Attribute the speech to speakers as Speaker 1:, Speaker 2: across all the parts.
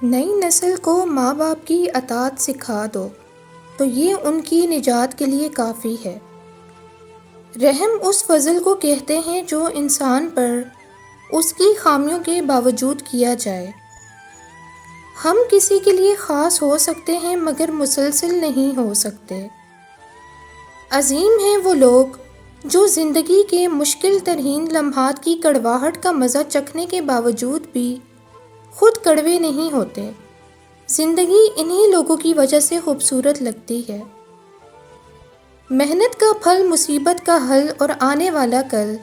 Speaker 1: نئی نسل کو ماں باپ کی اطاعت سکھا دو تو یہ ان کی نجات کے لیے کافی ہے۔ رحم اس فضل کو کہتے ہیں جو انسان پر اس کی خامیوں کے باوجود کیا جائے۔ ہم کسی کے لیے خاص ہو سکتے ہیں مگر مسلسل نہیں ہو سکتے۔ عظیم ہیں وہ لوگ جو زندگی کے مشکل ترین لمحات کی کڑواہٹ کا مزہ چکھنے کے باوجود بھی خود کڑوے نہیں ہوتے۔ زندگی انہی لوگوں کی وجہ سے خوبصورت لگتی ہے۔ محنت کا پھل، مصیبت کا حل اور آنے والا کل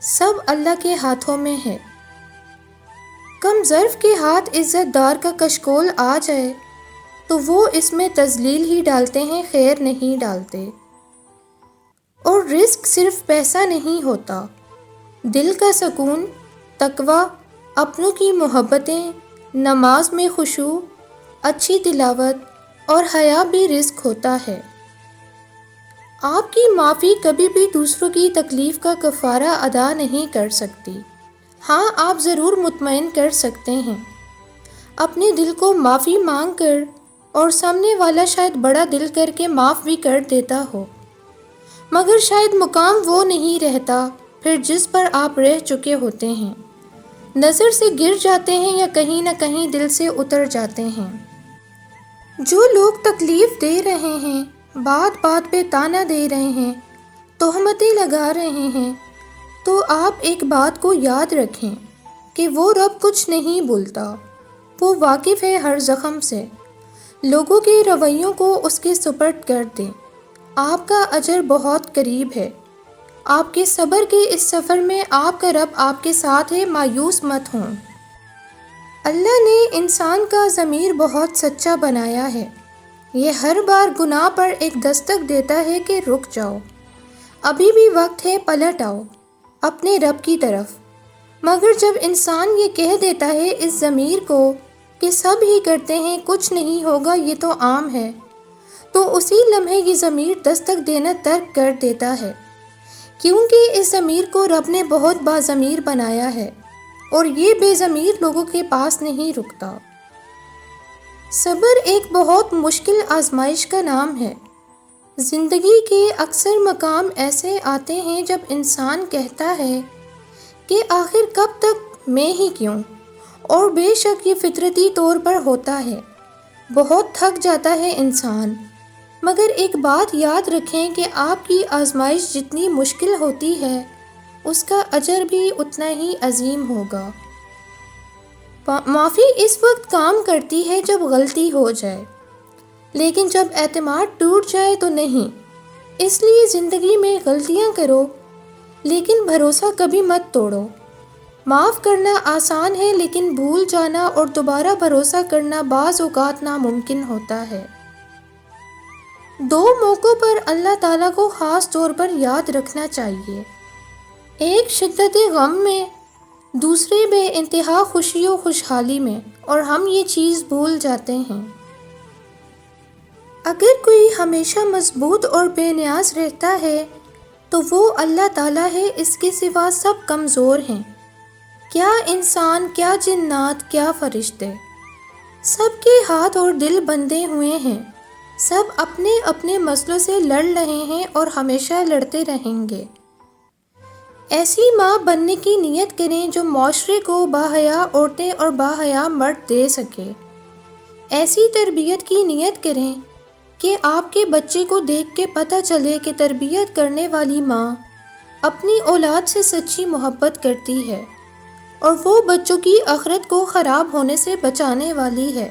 Speaker 1: سب اللہ کے ہاتھوں میں ہے۔ کم ظرف کے ہاتھ عزت دار کا کشکول آ جائے تو وہ اس میں تذلیل ہی ڈالتے ہیں، خیر نہیں ڈالتے۔ اور رزق صرف پیسہ نہیں ہوتا، دل کا سکون، تقویٰ، اپنوں کی محبتیں، نماز میں خشوع، اچھی تلاوت اور حیا بھی رزق ہوتا ہے۔ آپ کی معافی کبھی بھی دوسروں کی تکلیف کا کفارہ ادا نہیں کر سکتی۔ ہاں، آپ ضرور مطمئن کر سکتے ہیں اپنے دل کو معافی مانگ کر، اور سامنے والا شاید بڑا دل کر کے معاف بھی کر دیتا ہو، مگر شاید مقام وہ نہیں رہتا پھر جس پر آپ رہ چکے ہوتے ہیں، نظر سے گر جاتے ہیں یا کہیں نہ کہیں دل سے اتر جاتے ہیں۔ جو لوگ تکلیف دے رہے ہیں، بات بات پہ طعنہ دے رہے ہیں، تہمتیں لگا رہے ہیں، تو آپ ایک بات کو یاد رکھیں کہ وہ رب کچھ نہیں بھولتا، وہ واقف ہے ہر زخم سے۔ لوگوں کے رویوں کو اس کے سپرد کر دیں، آپ کا اجر بہت قریب ہے۔ آپ کے صبر کے اس سفر میں آپ کا رب آپ کے ساتھ ہے، مایوس مت ہوں۔ اللہ نے انسان کا ضمیر بہت سچا بنایا ہے، یہ ہر بار گناہ پر ایک دستک دیتا ہے کہ رک جاؤ، ابھی بھی وقت ہے، پلٹ آؤ اپنے رب کی طرف۔ مگر جب انسان یہ کہہ دیتا ہے اس ضمیر کو کہ سب ہی کرتے ہیں، کچھ نہیں ہوگا، یہ تو عام ہے، تو اسی لمحے یہ ضمیر دستک دینا ترک کر دیتا ہے، کیونکہ اس ضمیر کو رب نے بہت باضمیر بنایا ہے اور یہ بے ضمیر لوگوں کے پاس نہیں رکتا۔ صبر ایک بہت مشکل آزمائش کا نام ہے۔ زندگی کے اکثر مقام ایسے آتے ہیں جب انسان کہتا ہے کہ آخر کب تک میں ہی کیوں، اور بے شک یہ فطرتی طور پر ہوتا ہے، بہت تھک جاتا ہے انسان۔ مگر ایک بات یاد رکھیں کہ آپ کی آزمائش جتنی مشکل ہوتی ہے اس کا اجر بھی اتنا ہی عظیم ہوگا۔ معافی اس وقت کام کرتی ہے جب غلطی ہو جائے، لیکن جب اعتماد ٹوٹ جائے تو نہیں۔ اس لیے زندگی میں غلطیاں کرو لیکن بھروسہ کبھی مت توڑو۔ معاف کرنا آسان ہے لیکن بھول جانا اور دوبارہ بھروسہ کرنا بعض اوقات ناممکن ہوتا ہے۔ دو موقعوں پر اللہ تعالیٰ کو خاص طور پر یاد رکھنا چاہیے، ایک شدت غم میں، دوسرے بے انتہا خوشی و خوشحالی میں، اور ہم یہ چیز بھول جاتے ہیں۔ اگر کوئی ہمیشہ مضبوط اور بے نیاز رہتا ہے تو وہ اللہ تعالیٰ ہے، اس کے سوا سب کمزور ہیں، کیا انسان، کیا جنات، کیا فرشتے، سب کے ہاتھ اور دل بندھے ہوئے ہیں، سب اپنے اپنے مسئلوں سے لڑ رہے ہیں اور ہمیشہ لڑتے رہیں گے۔ ایسی ماں بننے کی نیت کریں جو معاشرے کو باحیا عورتیں اور باحیا مرد دے سکے۔ ایسی تربیت کی نیت کریں کہ آپ کے بچے کو دیکھ کے پتہ چلے کہ تربیت کرنے والی ماں اپنی اولاد سے سچی محبت کرتی ہے اور وہ بچوں کی آخرت کو خراب ہونے سے بچانے والی ہے۔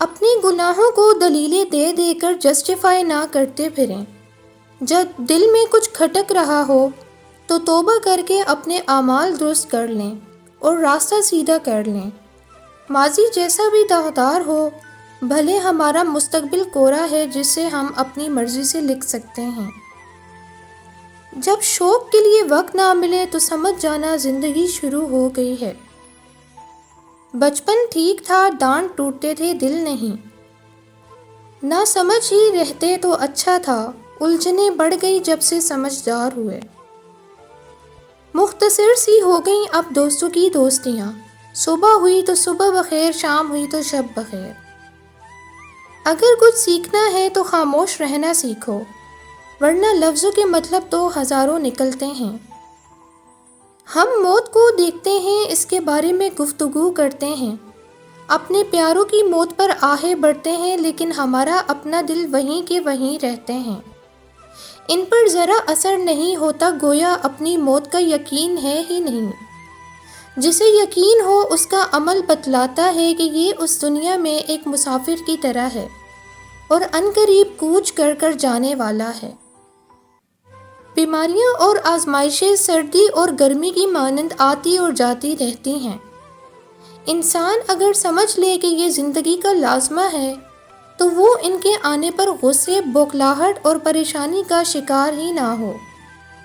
Speaker 1: اپنے گناہوں کو دلیلیں دے دے کر جسٹیفائی نہ کرتے پھریں۔ جب دل میں کچھ کھٹک رہا ہو تو توبہ کر کے اپنے اعمال درست کر لیں اور راستہ سیدھا کر لیں۔ ماضی جیسا بھی داغدار ہو، بھلے ہمارا مستقبل کوڑا ہے جسے ہم اپنی مرضی سے لکھ سکتے ہیں۔ جب شوق کے لیے وقت نہ ملے تو سمجھ جانا زندگی شروع ہو گئی ہے۔ بچپن ٹھیک تھا، ڈانٹ ٹوٹتے تھے، دل نہیں۔ نہ سمجھ ہی رہتے تو اچھا تھا، الجھنیں بڑھ گئی جب سے سمجھدار ہوئے۔ مختصر سی ہو گئیں اب دوستوں کی دوستیاں، صبح ہوئی تو صبح بخیر، شام ہوئی تو شب بخیر۔ اگر کچھ سیکھنا ہے تو خاموش رہنا سیکھو، ورنہ لفظوں کے مطلب تو ہزاروں نکلتے ہیں۔ ہم موت کو دیکھتے ہیں، اس کے بارے میں گفتگو کرتے ہیں، اپنے پیاروں کی موت پر آہے بڑھتے ہیں، لیکن ہمارا اپنا دل وہیں کے وہیں رہتے ہیں۔ ان پر ذرا اثر نہیں ہوتا، گویا اپنی موت کا یقین ہے ہی نہیں۔ جسے یقین ہو اس کا عمل بتلاتا ہے کہ یہ اس دنیا میں ایک مسافر کی طرح ہے اور عنقریب کوچ کر کر جانے والا ہے۔ بیماریاں اور آزمائشیں سردی اور گرمی کی مانند آتی اور جاتی رہتی ہیں۔ انسان اگر سمجھ لے کہ یہ زندگی کا لازمہ ہے تو وہ ان کے آنے پر غصے، بوکھلاہٹ اور پریشانی کا شکار ہی نہ ہو۔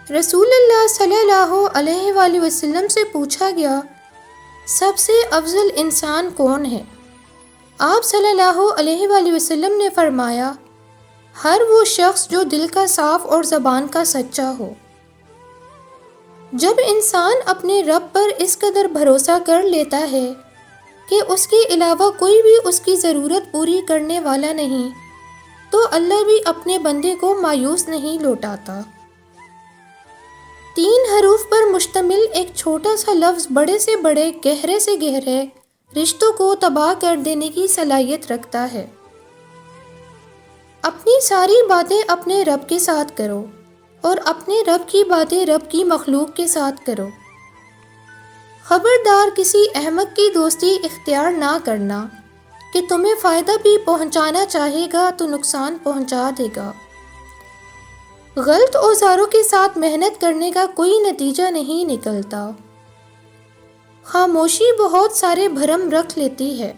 Speaker 1: رسول اللہ صلی اللہ علیہ وآلہ وسلم سے پوچھا گیا، سب سے افضل انسان کون ہے؟ آپ صلی اللہ علیہ وآلہ وسلم نے فرمایا، ہر وہ شخص جو دل کا صاف اور زبان کا سچا ہو۔ جب انسان اپنے رب پر اس قدر بھروسہ کر لیتا ہے کہ اس کے علاوہ کوئی بھی اس کی ضرورت پوری کرنے والا نہیں، تو اللہ بھی اپنے بندے کو مایوس نہیں لوٹاتا۔ 3 حروف پر مشتمل ایک چھوٹا سا لفظ بڑے سے بڑے، گہرے سے گہرے رشتوں کو تباہ کر دینے کی صلاحیت رکھتا ہے۔ اپنی ساری باتیں اپنے رب کے ساتھ کرو اور اپنے رب کی باتیں رب کی مخلوق کے ساتھ کرو۔ خبردار کسی احمق کی دوستی اختیار نہ کرنا کہ تمہیں فائدہ بھی پہنچانا چاہے گا تو نقصان پہنچا دے گا۔ غلط اوزاروں کے ساتھ محنت کرنے کا کوئی نتیجہ نہیں نکلتا۔ خاموشی بہت سارے بھرم رکھ لیتی ہے۔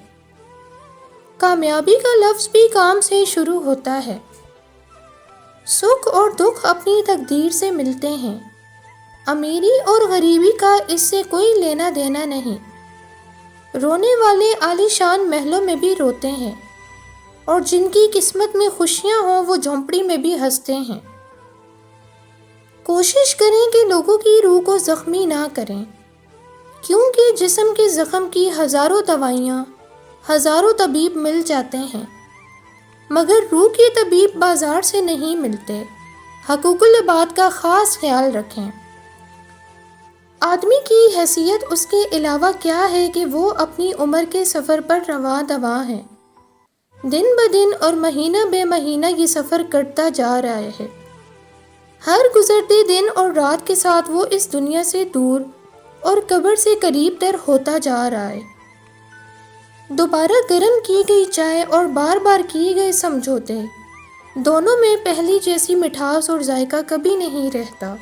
Speaker 1: کامیابی کا لفظ بھی کام سے شروع ہوتا ہے۔ سکھ اور دکھ اپنی تقدیر سے ملتے ہیں۔ امیری اور غریبی کا اس سے کوئی لینا دینا نہیں۔ رونے والے عالی شان محلوں میں بھی روتے ہیں، اور جن کی قسمت میں خوشیاں ہوں وہ جھونپڑی میں بھی ہنستے ہیں۔ کوشش کریں کہ لوگوں کی روح کو زخمی نہ کریں، کیونکہ جسم کے زخم کی ہزاروں دوائیاں، ہزاروں طبیب مل جاتے ہیں، مگر روح کے طبیب بازار سے نہیں ملتے۔ حقوق العباد کا خاص خیال رکھیں۔ آدمی کی حیثیت اس کے علاوہ کیا ہے کہ وہ اپنی عمر کے سفر پر رواں دواں ہے۔ دن بدن اور مہینہ بے مہینہ یہ سفر کٹتا جا رہا ہے۔ ہر گزرتے دن اور رات کے ساتھ وہ اس دنیا سے دور اور قبر سے قریب تر ہوتا جا رہا ہے۔ دوبارہ گرم کی گئی چائے اور بار بار کیے گئے سمجھوتے، دونوں میں پہلی جیسی مٹھاس اور ذائقہ کبھی نہیں رہتا۔